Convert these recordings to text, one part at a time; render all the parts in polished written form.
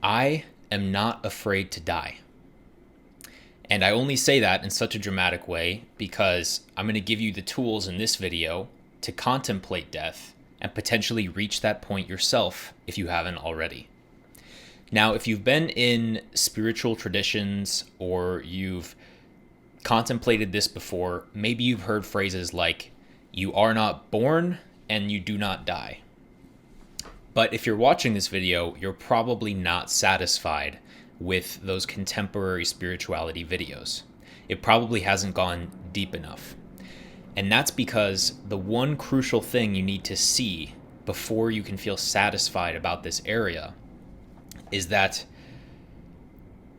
I am not afraid to die. And I only say that in such a dramatic way because I'm going to give you the tools in this video to contemplate death and potentially reach that point yourself if you haven't already. Now, if you've been in spiritual traditions or you've contemplated this before, maybe you've heard phrases like, you are not born and you do not die. But if you're watching this video, you're probably not satisfied with those contemporary spirituality videos. It probably hasn't gone deep enough. And that's because the one crucial thing you need to see before you can feel satisfied about this area is that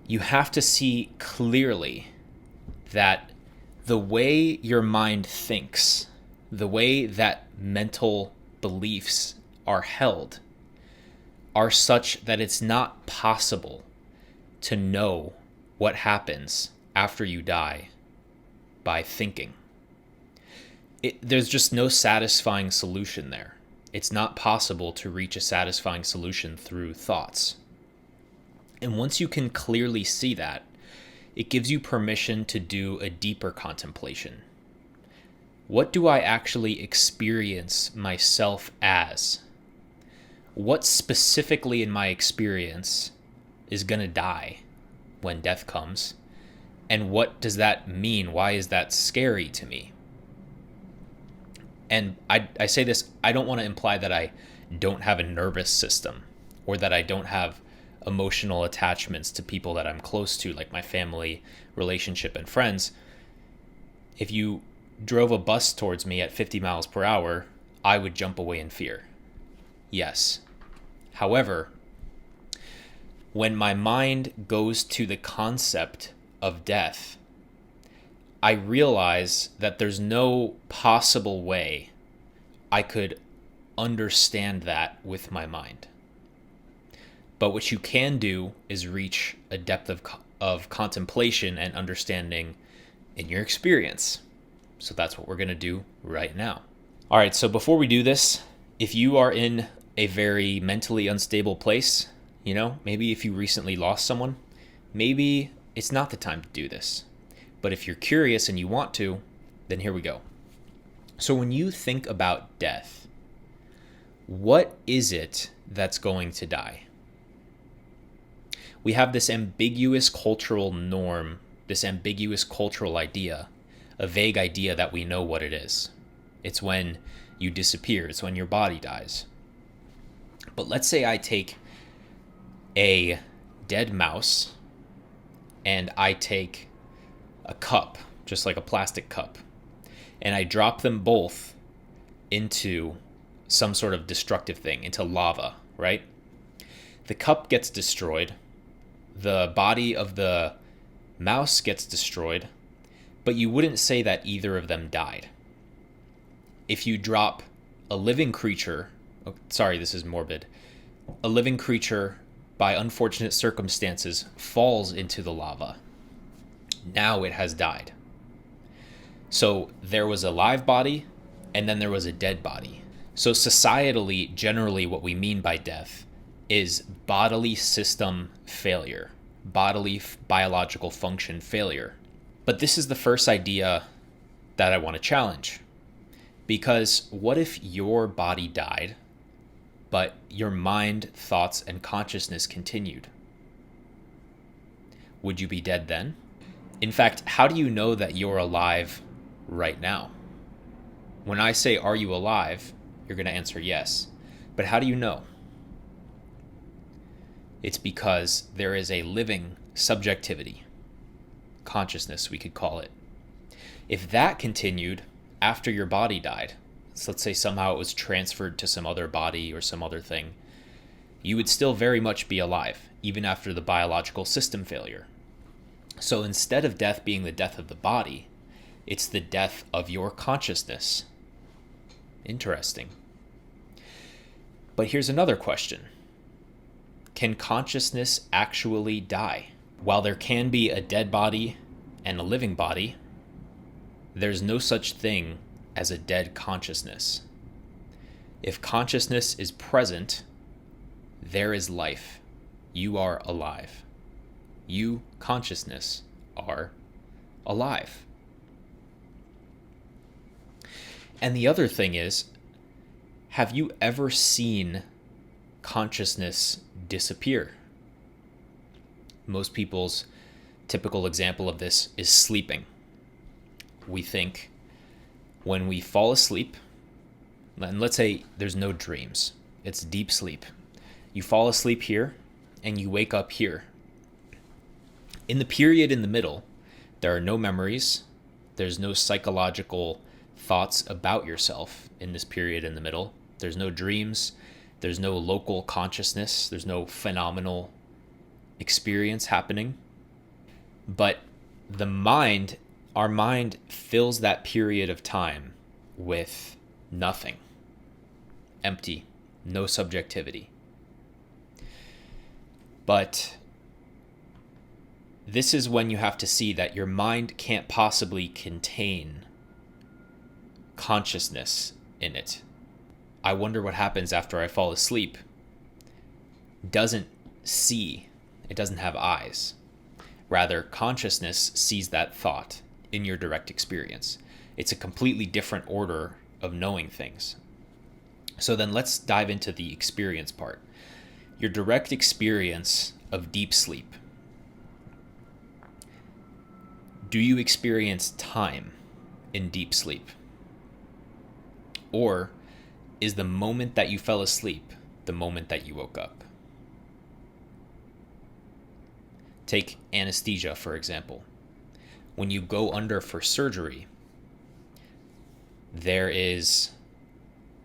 you have to see clearly that the way your mind thinks, the way that mental beliefs are held, are such that it's not possible to know what happens after you die by thinking. There's just no satisfying solution there. It's not possible to reach a satisfying solution through thoughts. And once you can clearly see that, it gives you permission to do a deeper contemplation. What do I actually experience myself as? What specifically in my experience is going to die when death comes? And what does that mean? Why is that scary to me? And I say this, I don't want to imply that I don't have a nervous system or that I don't have emotional attachments to people that I'm close to, like my family, relationship, and friends. If you drove a bus towards me at 50 miles per hour, I would jump away in fear. Yes. However, when my mind goes to the concept of death, I realize that there's no possible way I could understand that with my mind. But what you can do is reach a depth of contemplation and understanding in your experience. So that's what we're going to do right now. All right, so before we do this, if you are in a very mentally unstable place, maybe if you recently lost someone, maybe it's not the time to do this. But if you're curious and you want to, then here we go. So when you think about death, what is it that's going to die? We have this ambiguous cultural norm, this ambiguous cultural idea, a vague idea that we know what it is. It's when you disappear. It's when your body dies. But let's say I take a dead mouse and I take a cup, just like a plastic cup, and I drop them both into some sort of destructive thing, into lava, right? The cup gets destroyed. The body of the mouse gets destroyed, but you wouldn't say that either of them died. If you drop a living creature, this is morbid, a living creature by unfortunate circumstances falls into the lava, now it has died. So there was a live body and then there was a dead body. So societally, generally what we mean by death is bodily system failure, bodily biological function failure. But this is the first idea that I want to challenge. Because what if your body died, but your mind, thoughts, and consciousness continued? Would you be dead then? In fact, how do you know that you're alive right now? When I say, are you alive? You're going to answer yes. But how do you know? It's because there is a living subjectivity, consciousness, we could call it. If that continued after your body died, so let's say somehow it was transferred to some other body or some other thing, you would still very much be alive, even after the biological system failure. So instead of death being the death of the body, it's the death of your consciousness. Interesting. But here's another question. Can consciousness actually die? While there can be a dead body and a living body, there's no such thing as a dead consciousness. If consciousness is present, there is life. You are alive. You, consciousness, are alive. And the other thing is, have you ever seen consciousness disappear? Most people's typical example of this is sleeping. We think when we fall asleep, and let's say there's no dreams, it's deep sleep. You fall asleep here and you wake up here. In the period in the middle, there are no memories, there's no psychological thoughts about yourself in this period in the middle. There's no dreams, there's no local consciousness, there's no phenomenal experience happening. But our mind fills that period of time with nothing, empty, no subjectivity. But this is when you have to see that your mind can't possibly contain consciousness in it. I wonder what happens after I fall asleep. Doesn't see, it doesn't have eyes. Rather, consciousness sees that thought in your direct experience. It's a completely different order of knowing things. So then let's dive into the experience part. Your direct experience of deep sleep. Do you experience time in deep sleep? Or is the moment that you fell asleep the moment that you woke up? Take anesthesia, for example. When you go under for surgery, there is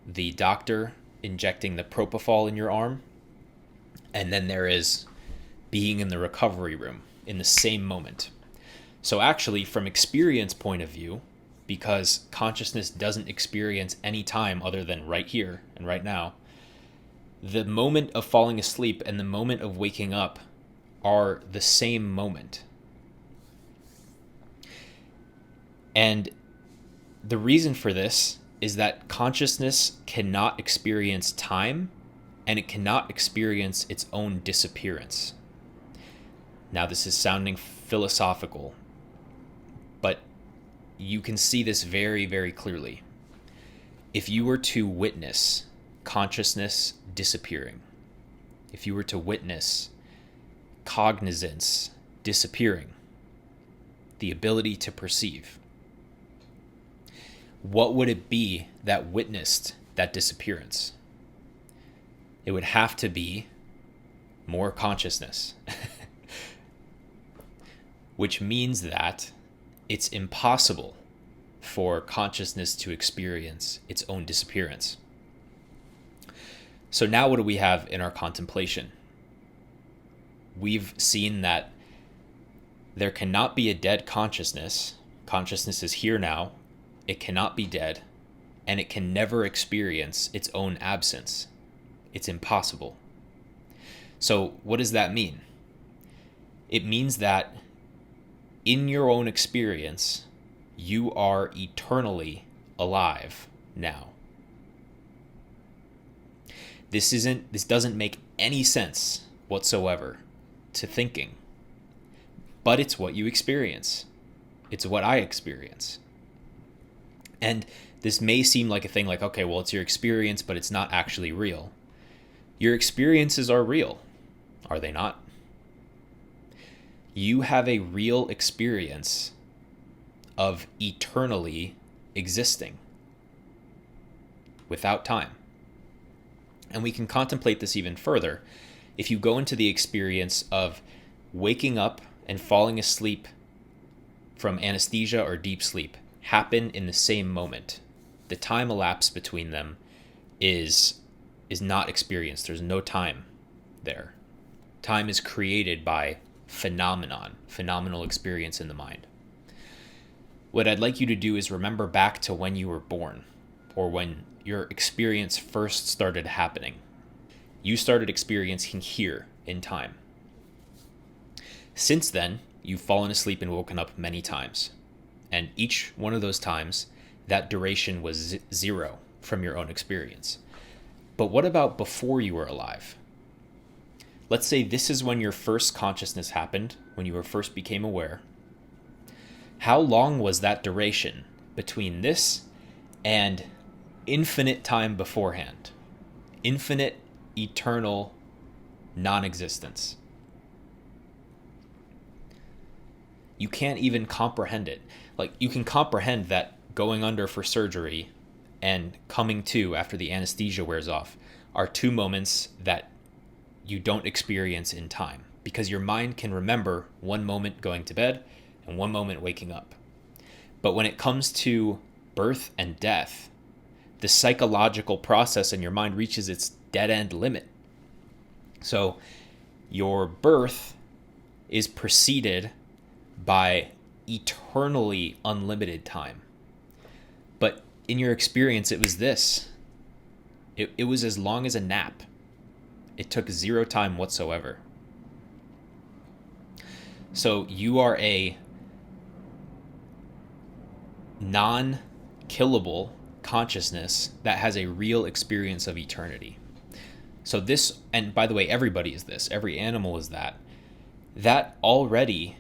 the doctor injecting the propofol in your arm, and then there is being in the recovery room in the same moment. So actually, from experience point of view, because consciousness doesn't experience any time other than right here and right now, the moment of falling asleep and the moment of waking up are the same moment. And the reason for this is that consciousness cannot experience time, and it cannot experience its own disappearance. Now, this is sounding philosophical, but you can see this very, very clearly. If you were to witness consciousness disappearing, if you were to witness cognizance disappearing, the ability to perceive, what would it be that witnessed that disappearance? It would have to be more consciousness, which means that it's impossible for consciousness to experience its own disappearance. So now what do we have in our contemplation? We've seen that there cannot be a dead consciousness. Consciousness is here now. It cannot be dead, and it can never experience its own absence. It's impossible. So what does that mean? It means that in your own experience, you are eternally alive now. This doesn't make any sense whatsoever to thinking, but it's what you experience. It's what I experience. And this may seem like a thing like, okay, well, it's your experience, but it's not actually real. Your experiences are real, are they not? You have a real experience of eternally existing without time. And we can contemplate this even further. If you go into the experience of waking up and falling asleep from anesthesia or deep sleep, happen in the same moment, the time elapsed between them is not experienced. There's no time there. Time is created by phenomenal experience in the mind. What I'd like you to do is remember back to when you were born, or when your experience first started happening. You started experiencing here in time. Since then, you've fallen asleep and woken up many times. And each one of those times, that duration was zero from your own experience. But what about before you were alive? let's say this is when your first consciousness happened, when you were first became aware. How long was that duration between this and infinite time beforehand? Infinite, eternal non-existence. You can't even comprehend it. Like, you can comprehend that going under for surgery and coming to after the anesthesia wears off are two moments that you don't experience in time, because your mind can remember one moment going to bed and one moment waking up. But when it comes to birth and death, the psychological process in your mind reaches its dead-end limit. So your birth is preceded by eternally unlimited time. But in your experience, it was this. It was as long as a nap. It took zero time whatsoever. So you are a non-killable consciousness that has a real experience of eternity. So this, and by the way, everybody is this. Every animal is that. That already,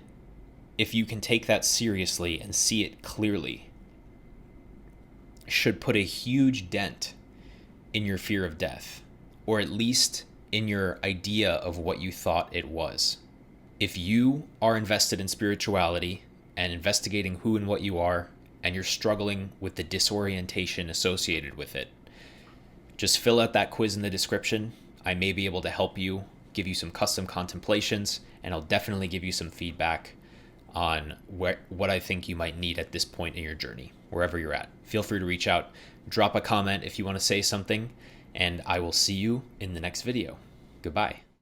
if you can take that seriously and see it clearly, should put a huge dent in your fear of death, or at least in your idea of what you thought it was. If you are invested in spirituality and investigating who and what you are, and you're struggling with the disorientation associated with it, just fill out that quiz in the description. I may be able to help you, give you some custom contemplations, and I'll definitely give you some feedback on what I think you might need at this point in your journey, wherever you're at. Feel free to reach out, drop a comment if you want to say something, and I will see you in the next video. Goodbye.